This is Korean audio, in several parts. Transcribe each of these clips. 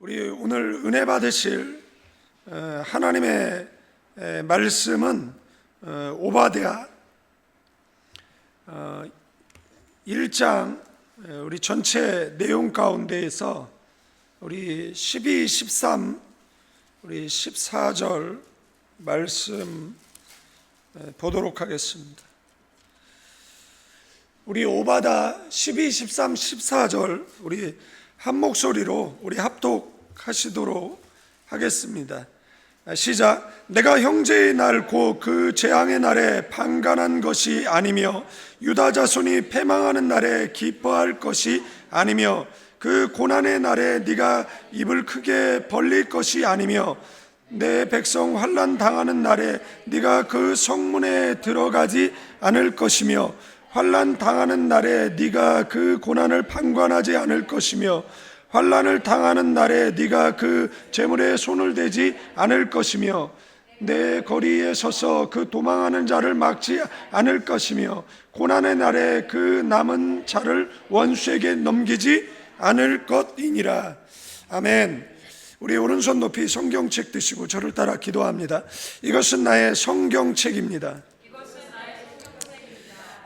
우리 오늘 은혜 받으실 하나님의 말씀은 오바댜 1장 우리 전체 내용 가운데에서 우리 12, 13, 우리 14절 말씀 보도록 하겠습니다. 우리 오바댜 12, 13, 14절 우리 한 목소리로 우리 합독하시도록 하겠습니다. 시작. 내가 형제의 날 곧 그 재앙의 날에 방관한 것이 아니며 유다 자손이 패망하는 날에 기뻐할 것이 아니며 그 고난의 날에 네가 입을 크게 벌릴 것이 아니며 내 백성 환난 당하는 날에 네가 그 성문에 들어가지 않을 것이며 환난 당하는 날에 네가 그 고난을 방관하지 않을 것이며 환난을 당하는 날에 네가 그 재물에 손을 대지 않을 것이며 내 거리에 서서 그 도망하는 자를 막지 않을 것이며 고난의 날에 그 남은 자를 원수에게 넘기지 않을 것이니라. 아멘. 우리 오른손 높이 성경책 드시고 저를 따라 기도합니다. 이것은 나의 성경책입니다.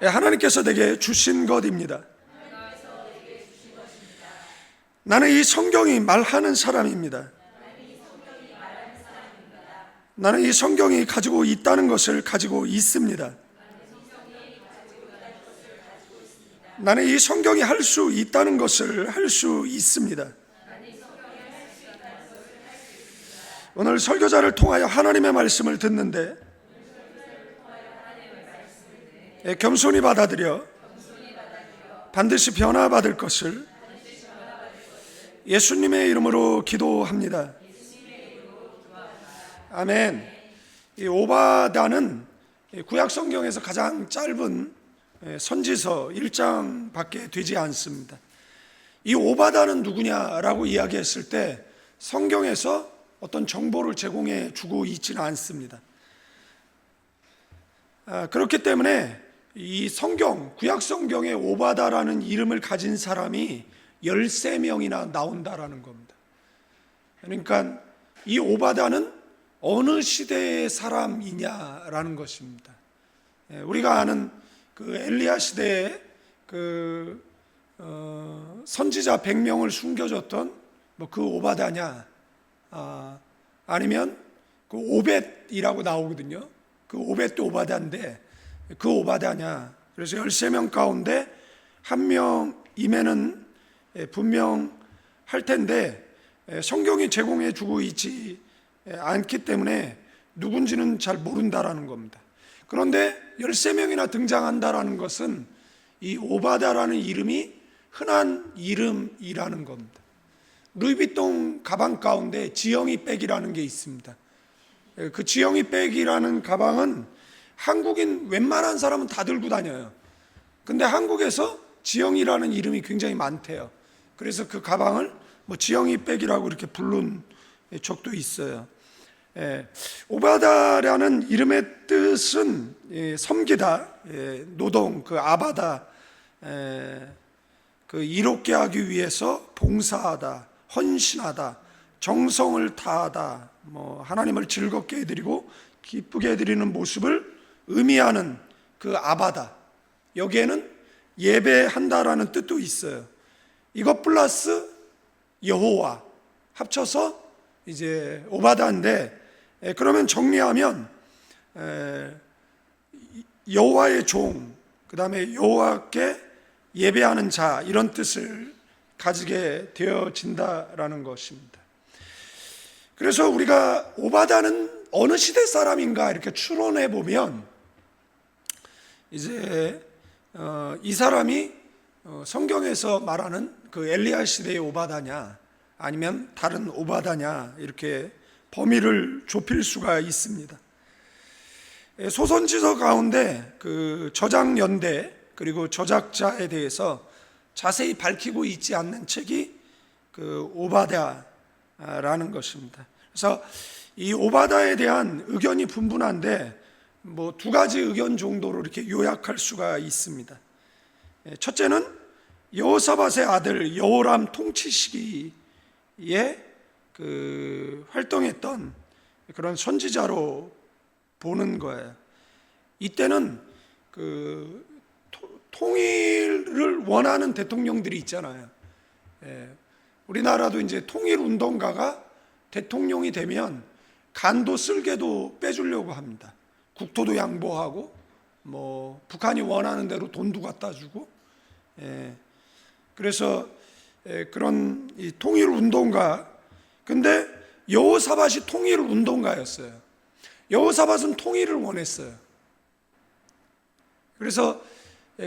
하나님께서 내게 주신 것입니다. 나는 이 성경이 말하는 사람입니다. 나는 이 성경이 가지고 있다는 것을 가지고 있습니다. 나는 이 성경이 할 수 있다는 것을 할 수 있습니다. 오늘 설교자를 통하여 하나님의 말씀을 듣는데 겸손히 받아들여 반드시 변화받을 것을 예수님의 이름으로 기도합니다. 아멘. 이 오바댜는 구약 성경에서 가장 짧은 선지서 1장밖에 되지 않습니다. 이 오바댜는 누구냐라고 이야기했을 때 성경에서 어떤 정보를 제공해 주고 있지는 않습니다. 그렇기 때문에 이 성경, 구약 성경에 오바댜라는 이름을 가진 사람이 13명이나 나온다라는 겁니다. 그러니까 이 오바댜는 어느 시대의 사람이냐라는 것입니다. 우리가 아는 그 엘리야 시대에 그 선지자 100명을 숨겨줬던 뭐 그 오바댜냐, 아니면 그 오벳이라고 나오거든요. 그 오벳도 오바댜인데 그 오바댜냐. 그래서 13명 가운데 한 명임에는 분명할 텐데 성경이 제공해 주고 있지 않기 때문에 누군지는 잘 모른다라는 겁니다. 그런데 13명이나 등장한다라는 것은 이 오바댜라는 이름이 흔한 이름이라는 겁니다. 루이비통 가방 가운데 지영이 백이라는 게 있습니다. 그 지영이 백이라는 가방은 한국인 웬만한 사람은 다 들고 다녀요. 근데 한국에서 지영이라는 이름이 굉장히 많대요. 그래서 그 가방을 뭐 지영이 백이라고 이렇게 부른 적도 있어요. 오바댜라는 이름의 뜻은 섬기다, 노동, 그 아바다, 그 이롭게 하기 위해서 봉사하다, 헌신하다, 정성을 다하다, 뭐 하나님을 즐겁게 해드리고 기쁘게 해드리는 모습을 의미하는 그 아바다. 여기에는 예배한다라는 뜻도 있어요. 이것 플러스 여호와 합쳐서 이제 오바댜인데, 그러면 정리하면 여호와의 종, 그 다음에 여호와께 예배하는 자, 이런 뜻을 가지게 되어진다라는 것입니다. 그래서 우리가 오바댜는 어느 시대 사람인가 이렇게 추론해 보면 이제 이 사람이 성경에서 말하는 그 엘리야 시대의 오바댜냐 아니면 다른 오바댜냐 이렇게 범위를 좁힐 수가 있습니다. 소선지서 가운데 그 저작 연대 그리고 저작자에 대해서 자세히 밝히고 있지 않는 책이 그 오바댜라는 것입니다. 그래서 이 오바댜에 대한 의견이 분분한데 뭐 두 가지 의견 정도로 이렇게 요약할 수가 있습니다. 첫째는 여호사밧의 아들 여호람 통치 시기에 그 활동했던 그런 선지자로 보는 거예요. 이때는 그 통일을 원하는 대통령들이 있잖아요. 우리나라도 이제 통일 운동가가 대통령이 되면 간도 쓸개도 빼주려고 합니다. 국토도 양보하고 뭐 북한이 원하는 대로 돈도 갖다 주고, 그래서 그런 이 통일 운동가. 근데 여호사밧이 통일 운동가였어요. 여호사밧은 통일을 원했어요. 그래서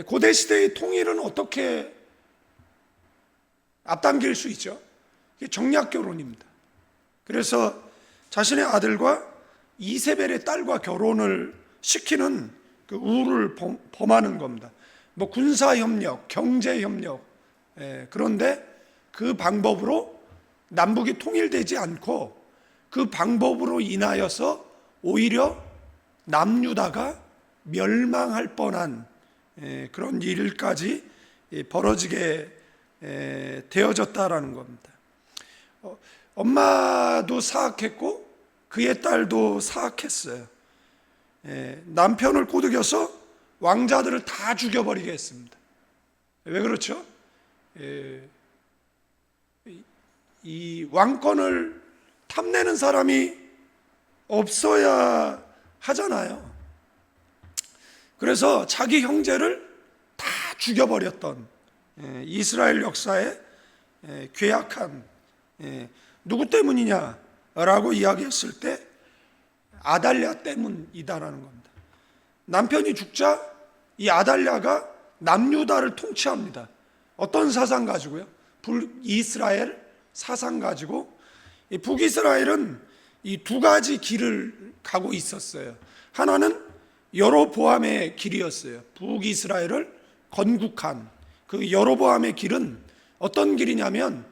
고대 시대의 통일은 어떻게 앞당길 수 있죠? 이게 정략 결혼입니다. 그래서 자신의 아들과 이세벨의 딸과 결혼을 시키는 그 우를 범하는 겁니다. 뭐 군사협력, 경제협력. 그런데 그 방법으로 남북이 통일되지 않고 그 방법으로 인하여서 오히려 남유다가 멸망할 뻔한 그런 일까지 벌어지게 되어졌다라는 겁니다. 엄마도 사악했고 그의 딸도 사악했어요. 남편을 꼬드겨서 왕자들을 다 죽여버리게 했습니다. 왜 그렇죠? 이 왕권을 탐내는 사람이 없어야 하잖아요. 그래서 자기 형제를 다 죽여버렸던 이스라엘 역사의 괴악한, 누구 때문이냐라고 이야기했을 때 아달랴 때문이다라는 겁니다. 남편이 죽자 이 아달랴가 남유다를 통치합니다. 어떤 사상 가지고요? 북이스라엘 사상 가지고. 이 북이스라엘은 이 두 가지 길을 가고 있었어요. 하나는 여로보암의 길이었어요. 북이스라엘을 건국한 그 여로보암의 길은 어떤 길이냐면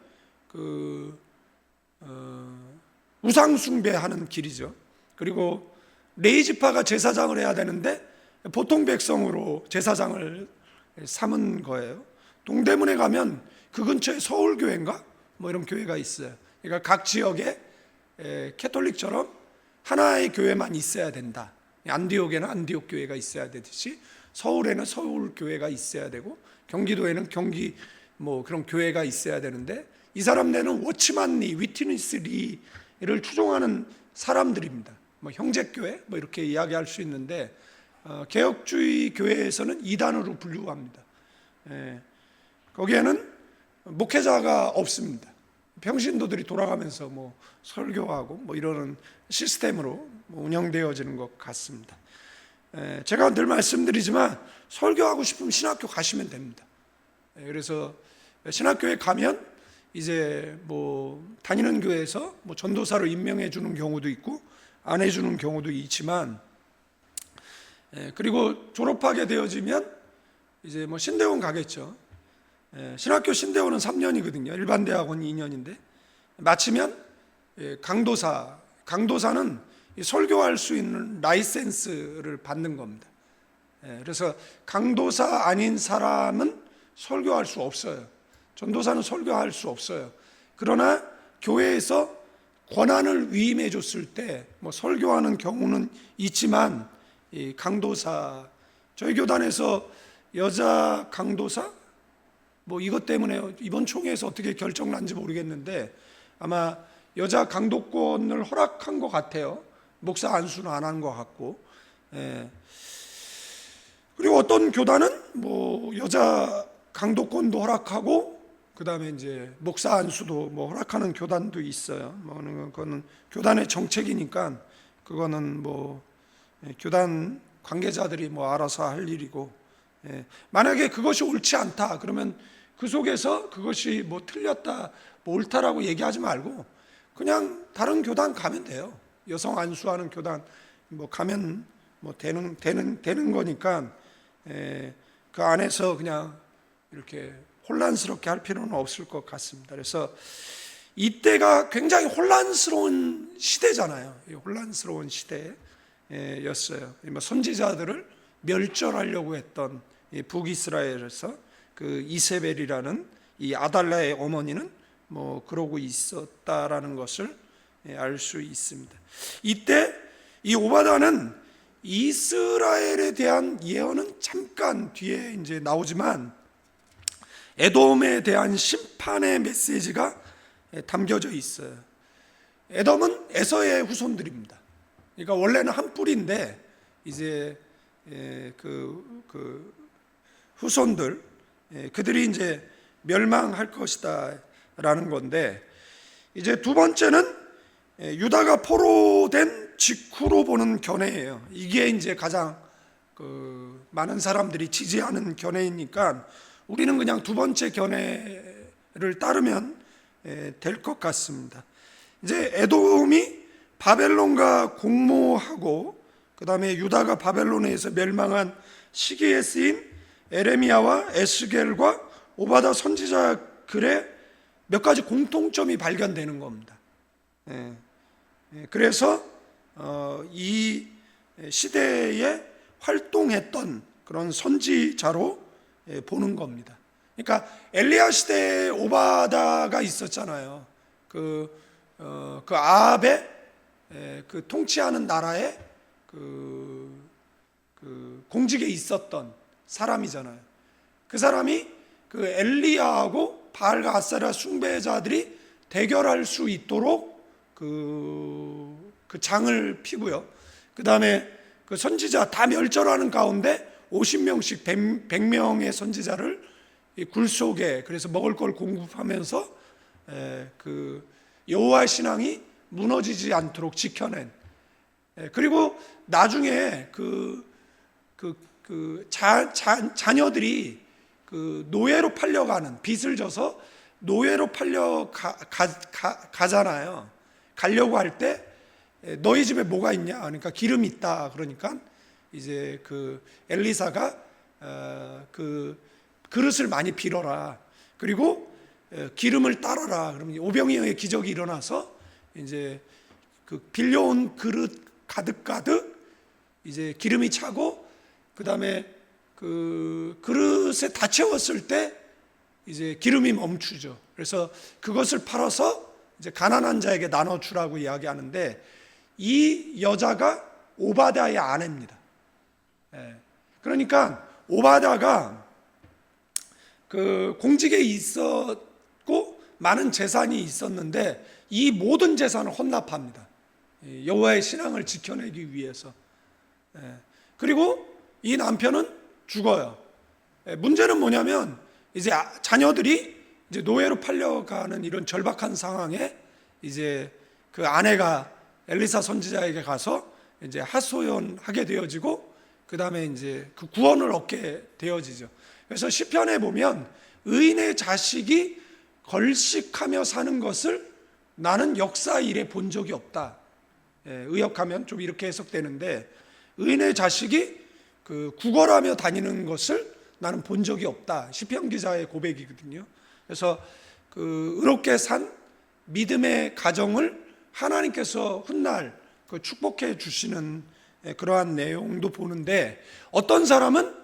우상 숭배하는 길이죠. 그리고 레이지파가 제사장을 해야 되는데 보통 백성으로 제사장을 삼은 거예요. 동대문에 가면 그 근처에 서울교회인가 뭐 이런 교회가 있어요. 그러니까 각 지역에 캐톨릭처럼 하나의 교회만 있어야 된다. 안디옥에는 안디옥 교회가 있어야 되듯이 서울에는 서울 교회가 있어야 되고 경기도에는 경기 뭐 그런 교회가 있어야 되는데, 이 사람들은 워치만 리, 위트니스 리를 추종하는 사람들입니다. 뭐 형제교회 뭐 이렇게 이야기할 수 있는데, 개혁주의 교회에서는 이단으로 분류합니다. 거기에는 목회자가 없습니다. 평신도들이 돌아가면서 뭐 설교하고 뭐 이러는 시스템으로 운영되어지는 것 같습니다. 제가 늘 말씀드리지만 설교하고 싶으면 신학교 가시면 됩니다. 그래서 신학교에 가면 이제 뭐 다니는 교회에서 뭐 전도사로 임명해 주는 경우도 있고 안 해주는 경우도 있지만, 그리고 졸업하게 되어지면 이제 뭐 신대원 가겠죠. 신학교 신대원은 3년이거든요. 일반 대학원 2년인데 마치면 강도사는 설교할 수 있는 라이센스를 받는 겁니다. 그래서 강도사 아닌 사람은 설교할 수 없어요. 전도사는 설교할 수 없어요. 그러나 교회에서 권한을 위임해 줬을 때 뭐 설교하는 경우는 있지만, 이 강도사, 저희 교단에서 여자 강도사 뭐 이것 때문에 이번 총회에서 어떻게 결정 난지 모르겠는데 아마 여자 강도권을 허락한 것 같아요. 목사 안수는 안 한 것 같고. 그리고 어떤 교단은 뭐 여자 강도권도 허락하고 그 다음에 이제 목사 안수도 뭐 허락하는 교단도 있어요. 뭐 그거는 교단의 정책이니까 그거는 뭐 교단 관계자들이 뭐 알아서 할 일이고, 만약에 그것이 옳지 않다 그러면 그 속에서 그것이 뭐 틀렸다, 뭐 옳다라고 얘기하지 말고 그냥 다른 교단 가면 돼요. 여성 안수하는 교단 뭐 가면 뭐 되는 거니까 그 안에서 그냥 이렇게 혼란스럽게 할 필요는 없을 것 같습니다. 그래서 이때가 굉장히 혼란스러운 시대잖아요. 혼란스러운 시대였어요. 선지자들을 멸절하려고 했던 북이스라엘에서 그 이세벨이라는 이 아달랴의 어머니는 그러고 있었다라는 것을 알 수 있습니다. 이때 이 오바다는 이스라엘에 대한 예언은 잠깐 뒤에 이제 나오지만 에돔에 대한 심판의 메시지가 담겨져 있어요. 에돔은 에서의 후손들입니다. 그러니까 원래는 한 뿌리인데 이제 그 후손들 그들이 이제 멸망할 것이다라는 건데, 이제 두 번째는 유다가 포로된 직후로 보는 견해예요. 이게 이제 가장 많은 사람들이 지지하는 견해이니까 우리는 그냥 두 번째 견해를 따르면 될 것 같습니다. 이제 에돔이 바벨론과 공모하고 그 다음에 유다가 바벨론에서 멸망한 시기에 쓰인 에레미야와 에스겔과 오바다 선지자 글에 몇 가지 공통점이 발견되는 겁니다. 그래서 이 시대에 활동했던 그런 선지자로 보는 겁니다. 그러니까 엘리야 시대에 오바다가 있었잖아요. 그 아합의 그 통치하는 나라의 그 공직에 있었던 사람이잖아요. 그 사람이 그 엘리야하고 바알과 아세라 숭배자들이 대결할 수 있도록 그 장을 피고요. 그 다음에 그 선지자 다 멸절하는 가운데 50명씩 100명의 선지자를 굴 속에 그래서 먹을 걸 공급하면서 그 여호와의 신앙이 무너지지 않도록 지켜낸, 그리고 나중에 자녀들이 그 노예로 팔려가는, 빚을 져서 노예로 가잖아요. 가려고 할 때 너희 집에 뭐가 있냐? 그러니까 기름이 있다. 그러니까 이제 그 엘리사가 그 그릇을 많이 빌어라. 그리고 기름을 따라라. 그러면 오병이어의 기적이 일어나서 이제 그 빌려온 그릇 가득 이제 기름이 차고, 그 다음에 그 그릇에 다 채웠을 때 이제 기름이 멈추죠. 그래서 그것을 팔아서 이제 가난한 자에게 나눠주라고 이야기하는데, 이 여자가 오바다의 아내입니다. 그러니까 오바다가 그 공직에 있었고 많은 재산이 있었는데 이 모든 재산을 혼납합니다. 여호와의 신앙을 지켜내기 위해서. 그리고 이 남편은 죽어요. 문제는 뭐냐면 이제 자녀들이 이제 노예로 팔려가는 이런 절박한 상황에 이제 그 아내가 엘리사 선지자에게 가서 이제 하소연하게 되어지고, 그 다음에 이제 그 구원을 얻게 되어지죠. 그래서 시편에 보면 의인의 자식이 걸식하며 사는 것을 나는 역사 이래 본 적이 없다. 의역하면 좀 이렇게 해석되는데, 의인의 자식이 그 구걸하며 다니는 것을 나는 본 적이 없다. 시편 기자의 고백이거든요. 그래서 그 의롭게 산 믿음의 가정을 하나님께서 훗날 그 축복해 주시는 그러한 내용도 보는데, 어떤 사람은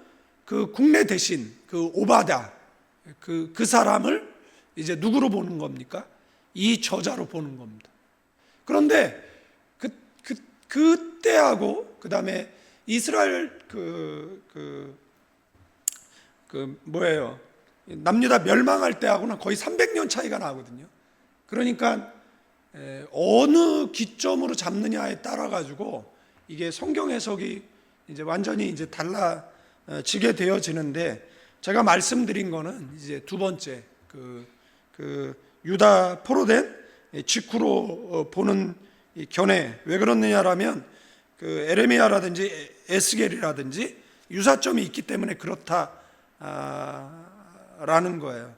그 국내 대신 그 오바다 그 사람을 이제 누구로 보는 겁니까? 이 저자로 보는 겁니다. 그런데 그때하고 그 다음에 이스라엘 남유다 멸망할 때하고는 거의 300년 차이가 나거든요. 그러니까 어느 기점으로 잡느냐에 따라 가지고 이게 성경 해석이 이제 완전히 이제 달라지게 되어지는데, 제가 말씀드린 거는 이제 두 번째 그 유다 포로된 직후로 보는 이 견해. 왜 그렇느냐라면 그 에레미야라든지 에스겔이라든지 유사점이 있기 때문에 그렇다라는 거예요.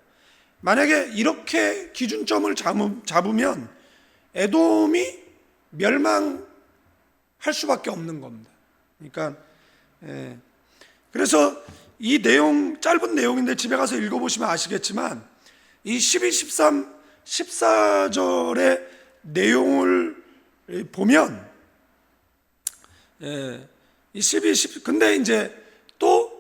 만약에 이렇게 기준점을 잡으면 에돔이 멸망할 수밖에 없는 겁니다. 그러니까 그래서 이 내용, 짧은 내용인데 집에 가서 읽어보시면 아시겠지만 이 12, 13, 14절의 내용을 보면 이 12, 10 근데 이제 또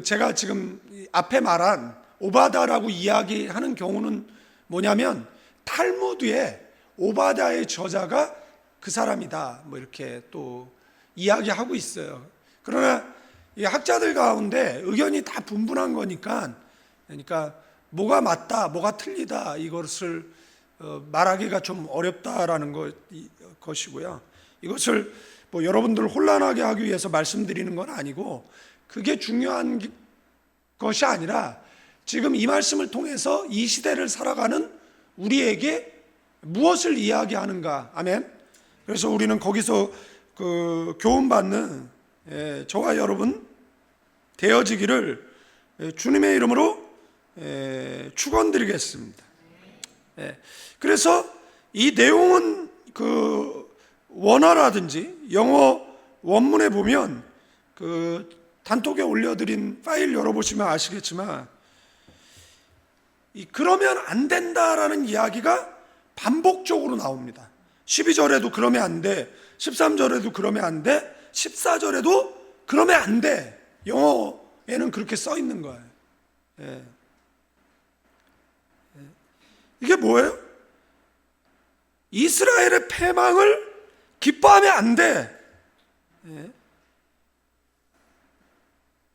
제가 지금 앞에 말한 오바다라고 이야기하는 경우는 뭐냐면 탈무드에 오바댜의 저자가 그 사람이다, 뭐 이렇게 또 이야기하고 있어요. 그러나 이 학자들 가운데 의견이 다 분분한 거니까, 그러니까 뭐가 맞다, 뭐가 틀리다, 이것을 말하기가 좀 어렵다라는 것이고요. 이것을 뭐 여러분들을 혼란하게 하기 위해서 말씀드리는 건 아니고, 그게 중요한 것이 아니라 지금 이 말씀을 통해서 이 시대를 살아가는 우리에게 무엇을 이야기하는가. 아멘. 그래서 우리는 거기서 그 교훈받는 저와 여러분 되어지기를 주님의 이름으로 축원드리겠습니다. 그래서 이 내용은 그 원어라든지 영어 원문에 보면 그 단톡에 올려드린 파일 열어보시면 아시겠지만, 그러면 안 된다라는 이야기가 반복적으로 나옵니다. 12절에도 그러면 안 돼, 13절에도 그러면 안 돼, 14절에도 그러면 안 돼. 영어에는 그렇게 써 있는 거예요. 이게 뭐예요? 이스라엘의 패망을 기뻐하면 안 돼.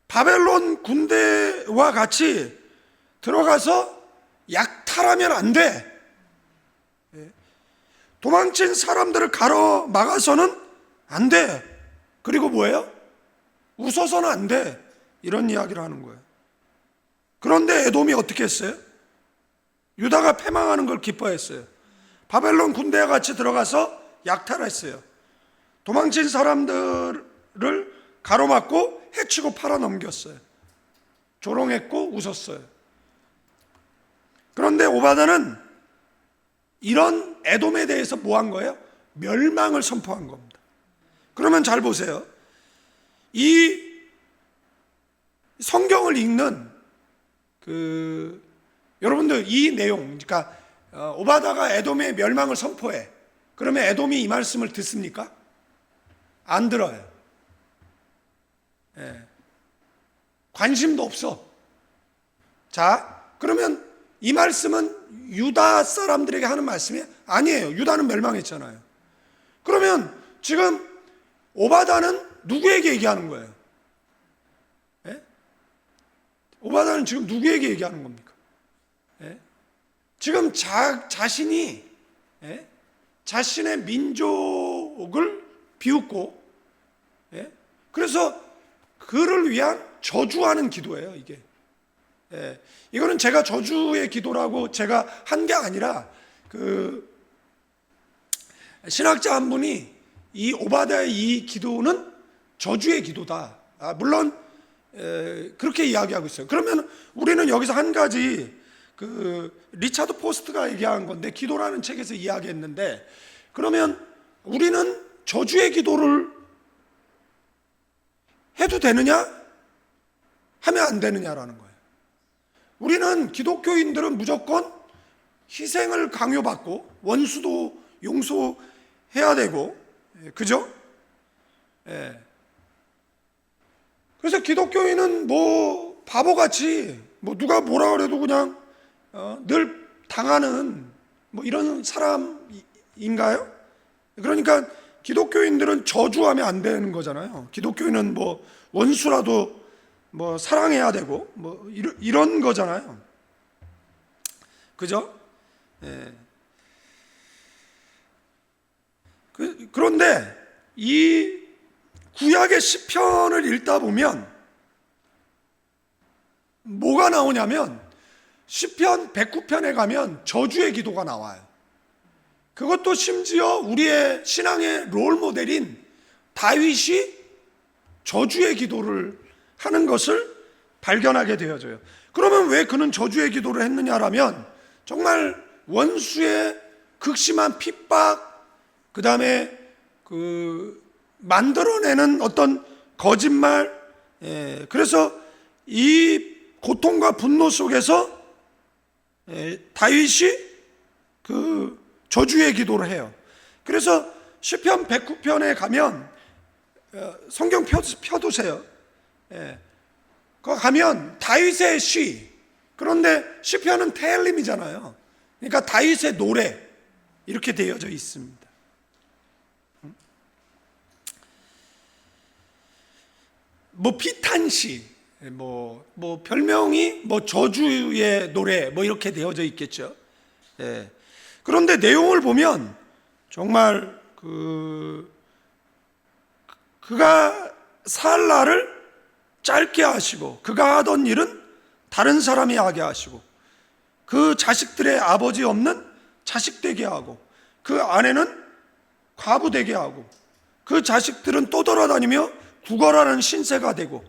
바벨론 군대와 같이 들어가서 약탈하면 안 돼. 도망친 사람들을 가로막아서는 안 돼. 그리고 뭐예요? 웃어서는 안 돼. 이런 이야기를 하는 거예요. 그런데 에돔이 어떻게 했어요? 유다가 패망하는 걸 기뻐했어요. 바벨론 군대와 같이 들어가서 약탈했어요. 도망친 사람들을 가로막고 해치고 팔아넘겼어요. 조롱했고 웃었어요. 그런데 오바댜는 이런 에돔에 대해서 뭐 한 거예요? 멸망을 선포한 겁니다. 그러면 잘 보세요. 이 성경을 읽는 여러분들 이 내용, 그러니까 오바댜가 에돔의 멸망을 선포해. 그러면 에돔이 이 말씀을 듣습니까? 안 들어요. 관심도 없어. 자, 그러면 이 말씀은 유다 사람들에게 하는 말씀이 아니에요. 유다는 멸망했잖아요. 그러면 지금 오바댜는 누구에게 얘기하는 거예요? 오바댜는 지금 누구에게 얘기하는 겁니까? 지금 자신이 자신의 민족을 비웃고, 그래서 그를 위한 저주하는 기도예요, 이게. 이거는 제가 저주의 기도라고 제가 한 게 아니라 그 신학자 한 분이 이 오바댜의 이 기도는 저주의 기도다. 물론 그렇게 이야기하고 있어요. 그러면 우리는 여기서 한 가지, 그 리차드 포스트가 얘기한 건데, 기도라는 책에서 이야기했는데, 그러면 우리는 저주의 기도를 해도 되느냐? 하면 안 되느냐라는 거예요. 우리는 기독교인들은 무조건 희생을 강요받고 원수도 용서해야 되고, 그죠? 그래서 기독교인은 뭐 바보같이 뭐 누가 뭐라 그래도 그냥 늘 당하는 뭐 이런 사람인가요? 그러니까 기독교인들은 저주하면 안 되는 거잖아요. 기독교인은 뭐 원수라도 뭐 사랑해야 되고 뭐 이런 거잖아요. 그죠? 그런데 이 구약의 시편을 읽다 보면 뭐가 나오냐면, 시편 109편에 가면 저주의 기도가 나와요. 그것도 심지어 우리의 신앙의 롤모델인 다윗이 저주의 기도를 하는 것을 발견하게 되어져요. 그러면 왜 그는 저주의 기도를 했느냐라면, 정말 원수의 극심한 핍박, 그 다음에 만들어내는 어떤 거짓말, 그래서 이 고통과 분노 속에서 다윗이 그 저주의 기도를 해요. 그래서 시편 109편에 가면 성경 펴두세요. 거기 가면 다윗의 시, 그런데 시편은 테일림이잖아요. 그러니까 다윗의 노래 이렇게 되어져 있습니다. 뭐 비탄시, 뭐 별명이 뭐 저주의 노래 뭐 이렇게 되어져 있겠죠. 예. 그런데 내용을 보면 정말 그가 살 날을 짧게 하시고 그가 하던 일은 다른 사람이 하게 하시고 그 자식들의 아버지 없는 자식 되게 하고 그 아내는 과부 되게 하고 그 자식들은 또 돌아다니며 구걸하는 신세가 되고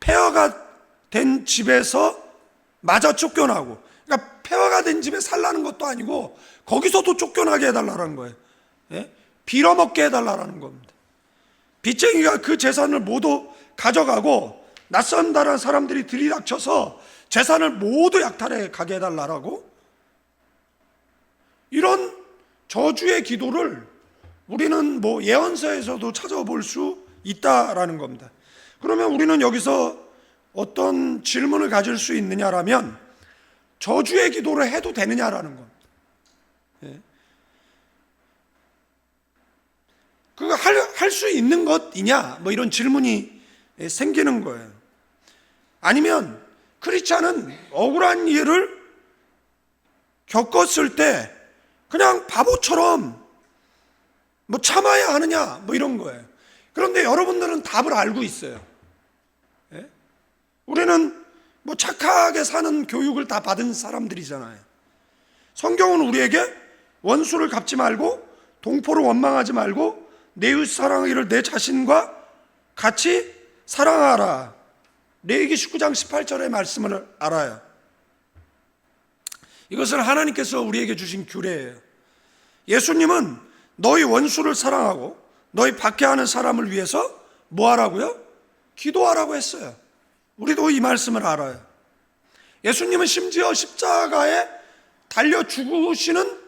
폐허가 된 집에서 마저 쫓겨나고, 그러니까 폐허가 된 집에 살라는 것도 아니고 거기서도 쫓겨나게 해달라는 거예요. 예? 빌어먹게 해달라는 겁니다. 빚쟁이가 그 재산을 모두 가져가고 낯선 다른 사람들이 들이닥쳐서 재산을 모두 약탈해 가게 해달라고, 이런 저주의 기도를 우리는 뭐 예언서에서도 찾아볼 수 있다라는 겁니다. 그러면 우리는 여기서 어떤 질문을 가질 수 있느냐라면 저주의 기도를 해도 되느냐라는 겁니다. 예. 그거 할 수 있는 것이냐 뭐 이런 질문이 생기는 거예요. 아니면 크리스찬은 억울한 일을 겪었을 때 그냥 바보처럼 뭐 참아야 하느냐 뭐 이런 거예요. 그런데 여러분들은 답을 알고 있어요. 예? 우리는 뭐 착하게 사는 교육을 다 받은 사람들이잖아요. 성경은 우리에게 원수를 갚지 말고 동포를 원망하지 말고 내 이웃 사랑하기를 내 자신과 같이 사랑하라, 레위기 19장 18절의 말씀을 알아요. 이것을 하나님께서 우리에게 주신 규례예요. 예수님은 너희 원수를 사랑하고 너희 박해하는 사람을 위해서 뭐 하라고요? 기도하라고 했어요. 우리도 이 말씀을 알아요. 예수님은 심지어 십자가에 달려 죽으시는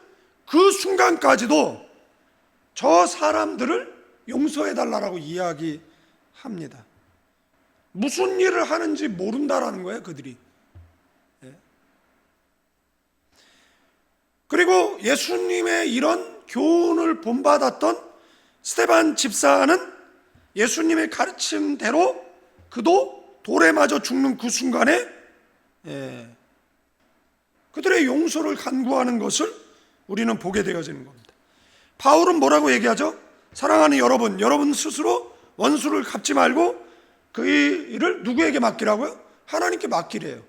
그 순간까지도 저 사람들을 용서해달라고 이야기합니다. 무슨 일을 하는지 모른다라는 거예요, 그들이. 그리고 예수님의 이런 교훈을 본받았던 스데반 집사는 예수님의 가르침대로 그도 돌에 맞아 죽는 그 순간에 그들의 용서를 간구하는 것을 우리는 보게 되어지는 겁니다. 바울은 뭐라고 얘기하죠? 사랑하는 여러분 스스로 원수를 갚지 말고 그 일을 누구에게 맡기라고요? 하나님께 맡기래요.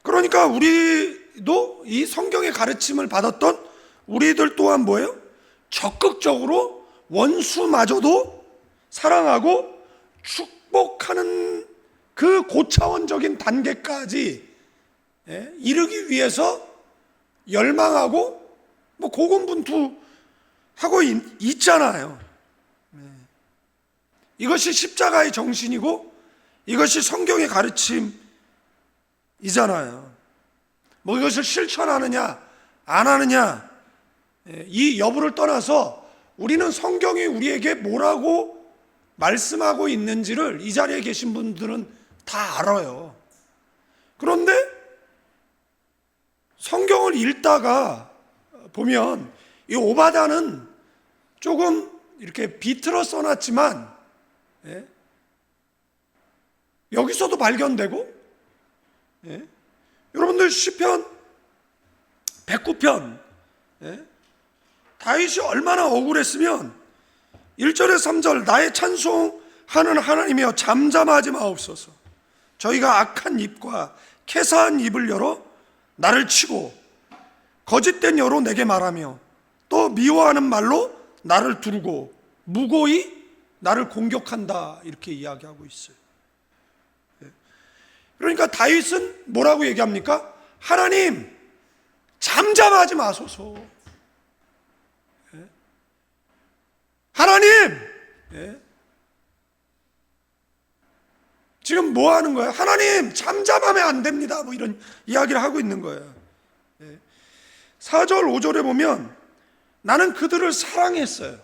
그러니까 우리도 이 성경의 가르침을 받았던 우리들 또한 뭐예요? 적극적으로 원수마저도 사랑하고 축복하는 그 고차원적인 단계까지 이르기 위해서 열망하고 뭐 고군분투하고 있잖아요. 이것이 십자가의 정신이고 이것이 성경의 가르침이잖아요. 뭐 이것을 실천하느냐 안 하느냐 이 여부를 떠나서 우리는 성경이 우리에게 뭐라고 말씀하고 있는지를 이 자리에 계신 분들은 다 알아요. 그런데 성경을 읽다가 보면 이 오바다는 조금 이렇게 비틀어 써놨지만 여기서도 발견되고 여러분들 시편 109편 다윗이 얼마나 억울했으면 1절에서 3절 나의 찬송하는 하나님이여 잠잠하지 마옵소서. 저희가 악한 입과 캐사한 입을 열어 나를 치고 거짓된 여로 내게 말하며 또 미워하는 말로 나를 두르고 무고히 나를 공격한다 이렇게 이야기하고 있어요. 그러니까 다윗은 뭐라고 얘기합니까? 하나님 잠잠하지 마소서. 하나님 지금 뭐 하는 거예요? 하나님 잠잠하면 안 됩니다 뭐 이런 이야기를 하고 있는 거예요. 4절 5절에 보면 나는 그들을 사랑했어요.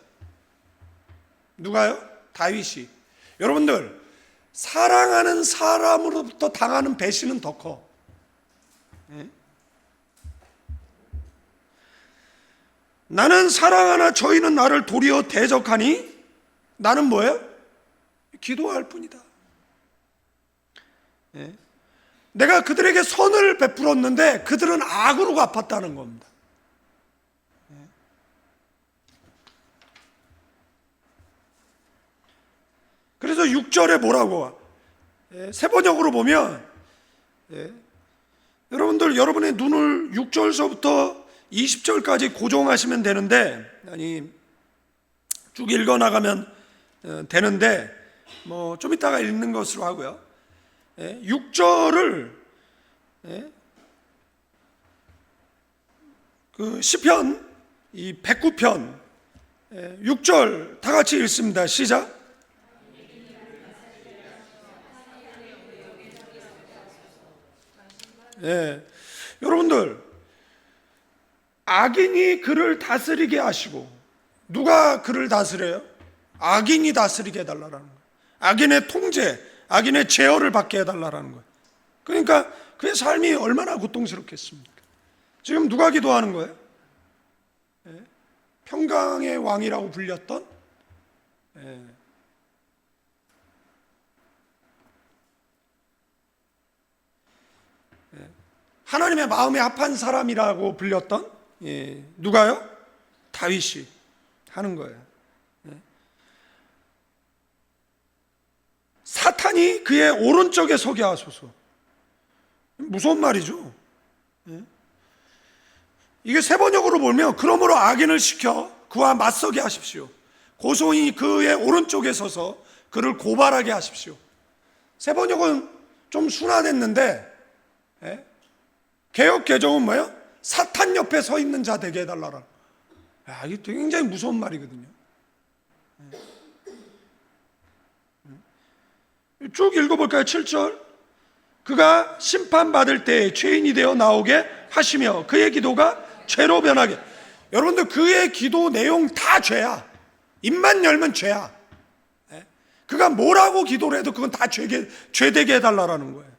누가요? 다윗이. 여러분들 사랑하는 사람으로부터 당하는 배신은 더 커. 예? 나는 사랑하나 저희는 나를 도리어 대적하니 나는 뭐예요? 기도할 뿐이다. 예? 내가 그들에게 선을 베풀었는데 그들은 악으로 갚았다는 겁니다. 예? 그래서 6절에 뭐라고? 예? 세 번역으로 보면 예? 여러분들 여러분의 눈을 6절서부터 20절까지 고정하시면 되는데, 아니 쭉 읽어 나가면 되는데 뭐 좀 이따가 읽는 것으로 하고요. 6절을 그 시편 이 109편 6절 다 같이 읽습니다. 시작. 여러분들, 악인이 그를 다스리게 하시고, 누가 그를 다스려요? 악인이 다스리게 해달라는 거예요. 악인의 통제, 악인의 제어를 받게 해달라는 거예요. 그러니까 그의 삶이 얼마나 고통스럽겠습니까? 지금 누가 기도하는 거예요? 평강의 왕이라고 불렸던 하나님의 마음에 합한 사람이라고 불렸던 누가요? 다윗이 하는 거예요. 사탄이 그의 오른쪽에 서게 하소서. 무서운 말이죠. 이게 세 번역으로 보면 그러므로 악인을 시켜 그와 맞서게 하십시오. 고소인이 그의 오른쪽에 서서 그를 고발하게 하십시오. 세 번역은 좀 순화됐는데 개역 개정은 뭐예요? 사탄 옆에 서 있는 자 되게 해달라라. 이게 굉장히 무서운 말이거든요. 쭉 읽어볼까요? 7절. 그가 심판받을 때 죄인이 되어 나오게 하시며 그의 기도가 죄로 변하게. 여러분들, 그의 기도 내용 다 죄야. 입만 열면 죄야. 그가 뭐라고 기도를 해도 그건 다 죄되게 해달라는 거예요.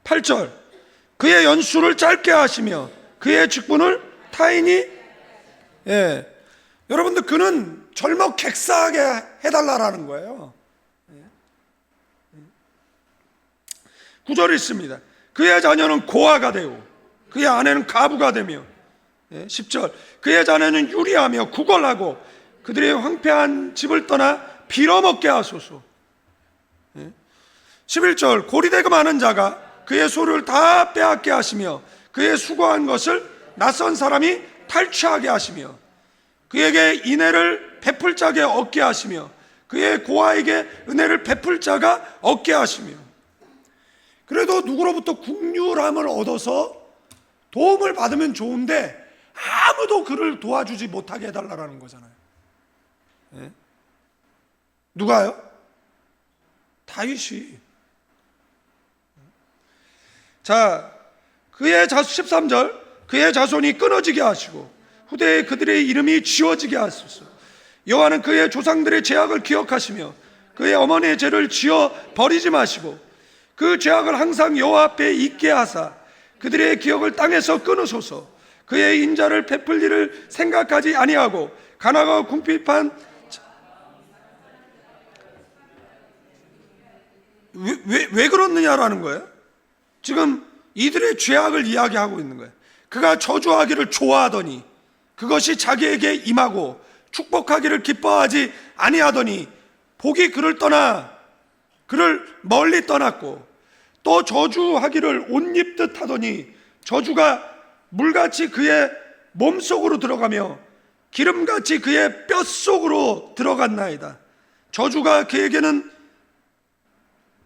8절. 그의 연수를 짧게 하시며 그의 직분을 타인이 여러분들, 그는 젊어 객사하게 해달라는 거예요. 9절 있습니다. 그의 자녀는 고아가 되고 그의 아내는 가부가 되며 10절. 그의 자녀는 유리하며 구걸하고 그들의 황폐한 집을 떠나 빌어먹게 하소서. 11절. 고리되고 많은 자가 그의 소를 다 빼앗게 하시며 그의 수고한 것을 낯선 사람이 탈취하게 하시며 그에게 인애를 베풀 자에게 얻게 하시며 그의 고아에게 은혜를 베풀 자가 얻게 하시며. 그래도 누구로부터 국률함을 얻어서 도움을 받으면 좋은데 아무도 그를 도와주지 못하게 해달라는 거잖아요. 누가요? 다윗이. 자, 그의 13절. 그의 자손이 끊어지게 하시고 후대에 그들의 이름이 지워지게 하소서. 여호와는 그의 조상들의 죄악을 기억하시며 그의 어머니의 죄를 지어 버리지 마시고 그 죄악을 항상 여호와 앞에 있게 하사 그들의 기억을 땅에서 끊으소서. 그의 인자를 베풀 일을 생각하지 아니하고 가나가 궁핍한 왜 그렇느냐라는 거예요. 지금 이들의 죄악을 이야기하고 있는 거예요. 그가 저주하기를 좋아하더니 그것이 자기에게 임하고 축복하기를 기뻐하지 아니하더니 복이 그를 떠나 그를 멀리 떠났고 또 저주하기를 옷 입듯 하더니 저주가 물같이 그의 몸속으로 들어가며 기름같이 그의 뼛속으로 들어갔나이다. 저주가 그에게는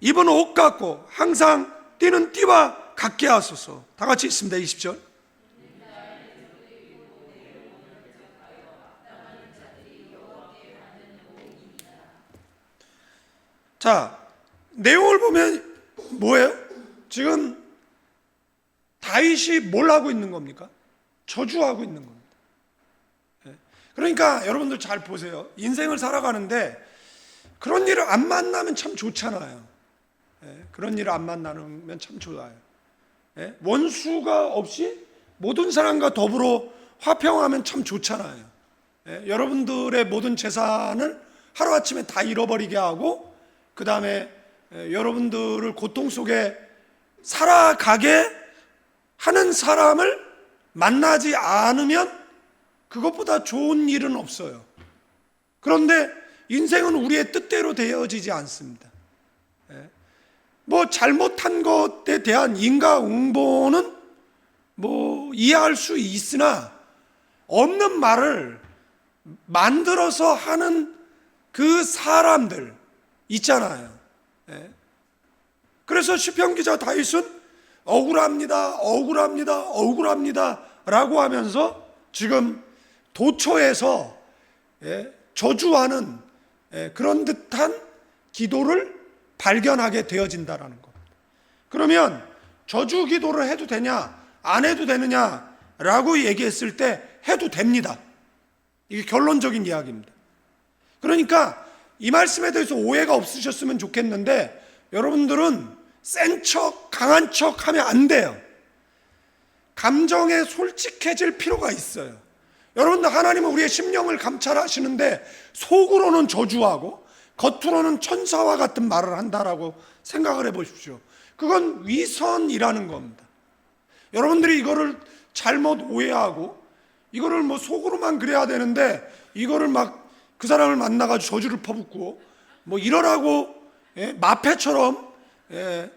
입은 옷 같고 항상 뛰는 띠와 같게 하소서. 다 같이 있습니다. 20절. 자, 내용을 보면 뭐예요? 지금 다윗이 뭘 하고 있는 겁니까? 저주하고 있는 겁니다. 그러니까 여러분들 잘 보세요. 인생을 살아가는데 그런 일을 안 만나면 참 좋잖아요. 그런 일을 안 만나면 참 좋아요. 원수가 없이 모든 사람과 더불어 화평하면 참 좋잖아요. 여러분들의 모든 재산을 하루아침에 다 잃어버리게 하고 그 다음에 여러분들을 고통 속에 살아가게 하는 사람을 만나지 않으면 그것보다 좋은 일은 없어요. 그런데 인생은 우리의 뜻대로 되어지지 않습니다. 뭐 잘못한 것에 대한 인과응보는 뭐 이해할 수 있으나 없는 말을 만들어서 하는 그 사람들 있잖아요. 그래서 시편 기자 다윗은 억울합니다 라고 하면서 지금 도처에서 저주하는 그런 듯한 기도를 발견하게 되어진다라는 겁니다. 그러면 저주 기도를 해도 되냐 안 해도 되느냐라고 얘기했을 때 해도 됩니다. 이게 결론적인 이야기입니다. 그러니까 이 말씀에 대해서 오해가 없으셨으면 좋겠는데 여러분들은 센 척, 강한 척 하면 안 돼요. 감정에 솔직해질 필요가 있어요. 여러분들, 하나님은 우리의 심령을 감찰하시는데 속으로는 저주하고 겉으로는 천사와 같은 말을 한다라고 생각을 해보십시오. 그건 위선이라는 겁니다. 여러분들이 이거를 잘못 오해하고 이거를 뭐 속으로만 그래야 되는데 이거를 막 그 사람을 만나가지고 저주를 퍼붓고 뭐 이러라고 마패처럼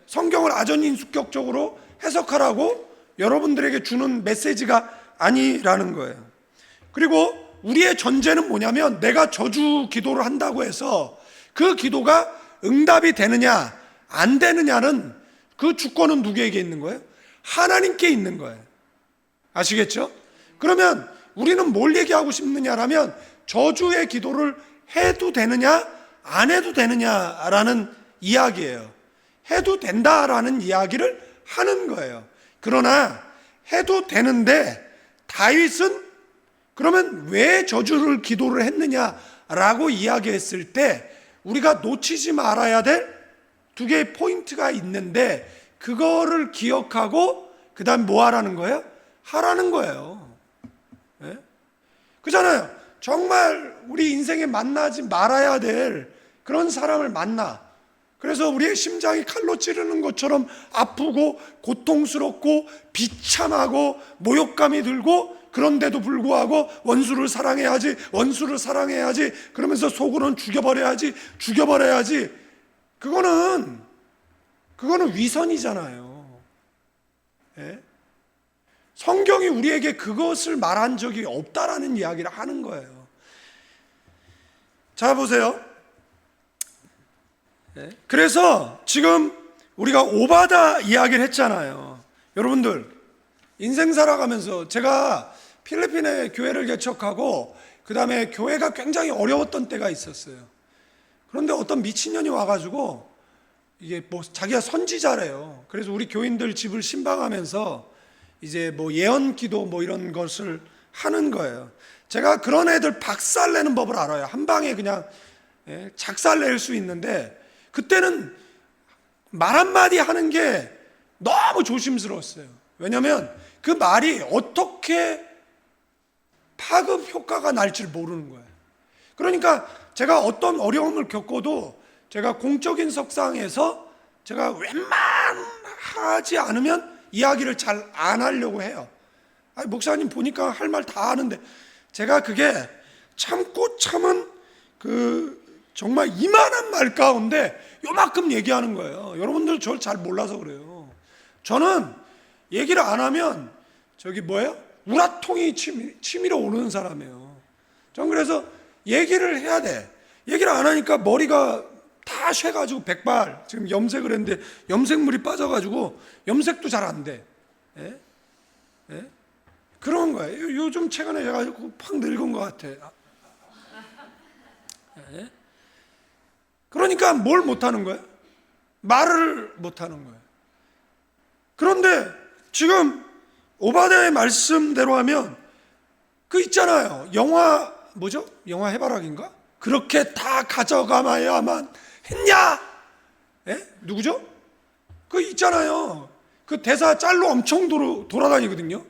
성경을 아전인수격적으로 해석하라고 여러분들에게 주는 메시지가 아니라는 거예요. 그리고 우리의 전제는 뭐냐면 내가 저주 기도를 한다고 해서 그 기도가 응답이 되느냐 안 되느냐는 그 주권은 누구에게 있는 거예요? 하나님께 있는 거예요. 아시겠죠? 그러면 우리는 뭘 얘기하고 싶느냐라면 저주의 기도를 해도 되느냐 안 해도 되느냐라는 이야기예요. 해도 된다라는 이야기를 하는 거예요. 그러나 해도 되는데 다윗은 그러면 왜 저주를 기도를 했느냐라고 이야기했을 때 우리가 놓치지 말아야 될 두 개의 포인트가 있는데 그거를 기억하고 그 다음 뭐 하라는 거예요? 하라는 거예요. 그잖아요. 정말 우리 인생에 만나지 말아야 될 그런 사람을 만나. 그래서 우리의 심장이 칼로 찌르는 것처럼 아프고 고통스럽고 비참하고 모욕감이 들고 그런데도 불구하고 원수를 사랑해야지 그러면서 속으로는 죽여버려야지 그거는 위선이잖아요. 성경이 우리에게 그것을 말한 적이 없다라는 이야기를 하는 거예요. 자, 보세요. 그래서 지금 우리가 오바다 이야기를 했잖아요. 여러분들, 인생 살아가면서 제가 필리핀에 교회를 개척하고 그 다음에 교회가 굉장히 어려웠던 때가 있었어요. 그런데 어떤 미친년이 와가지고 이게 뭐 자기가 선지자래요. 그래서 우리 교인들 집을 신방하면서 이제 뭐 예언 기도 뭐 이런 것을 하는 거예요. 제가 그런 애들 박살내는 법을 알아요. 한 방에 그냥 작살낼 수 있는데 그때는 말 한마디 하는 게 너무 조심스러웠어요. 왜냐하면 그 말이 어떻게 파급 효과가 날지 모르는 거예요. 그러니까 제가 어떤 어려움을 겪어도 제가 공적인 석상에서 제가 웬만하지 않으면 이야기를 잘 안 하려고 해요. 아니, 목사님 보니까 할 말 다 하는데 제가 그게 참고 참은 그 정말 이만한 말 가운데 요만큼 얘기하는 거예요. 여러분들 저를 잘 몰라서 그래요. 저는 얘기를 안 하면 저기 뭐예요? 우라통이 치밀어 오르는 사람이에요. 전 그래서 얘기를 해야 돼. 얘기를 안 하니까 머리가 다 쇠가지고 백발, 지금 염색을 했는데 염색물이 빠져가지고 염색도 잘 안 돼. 그런 거예요. 요즘 최근에 제가 팍 늙은 것 같아. 그러니까 뭘 못하는 거예요? 말을 못하는 거예요. 그런데 지금 오바댜의 말씀대로 하면 그 있잖아요. 영화 뭐죠? 영화 해바라기인가? 그렇게 다 가져가야만 했냐? 누구죠? 그 있잖아요. 그 대사 짤로 엄청 돌아다니거든요.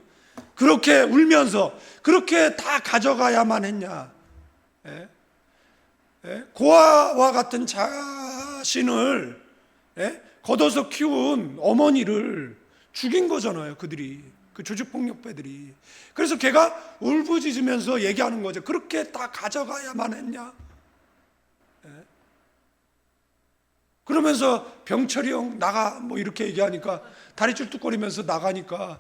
그렇게 울면서 그렇게 다 가져가야만 했냐. 예? 예? 고아와 같은 자신을 걷어서 키운 어머니를 죽인 거잖아요. 그들이, 그 조직폭력배들이. 그래서 걔가 울부짖으면서 얘기하는 거죠. 그렇게 다 가져가야만 했냐. 그러면서 병철이 형 나가 뭐 이렇게 얘기하니까 다리 쭈뚝거리면서 나가니까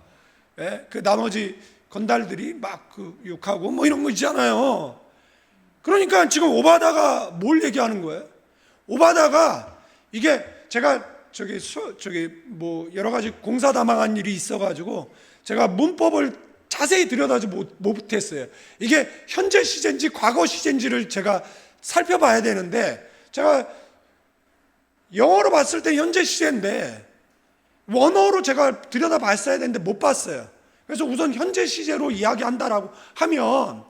그 나머지 건달들이 막 그 욕하고 뭐 이런 거 있잖아요. 그러니까 지금 오바다가 뭘 얘기하는 거예요? 오바다가 이게 제가 저기 뭐 여러 가지 공사다망한 일이 있어가지고 제가 문법을 자세히 들여다보지 못했어요. 이게 현재 시제인지 과거 시제인지를 제가 살펴봐야 되는데 제가 영어로 봤을 때 현재 시제인데 원어로 제가 들여다봤어야 되는데 못 봤어요. 그래서 우선 현재 시제로 이야기한다라고 하면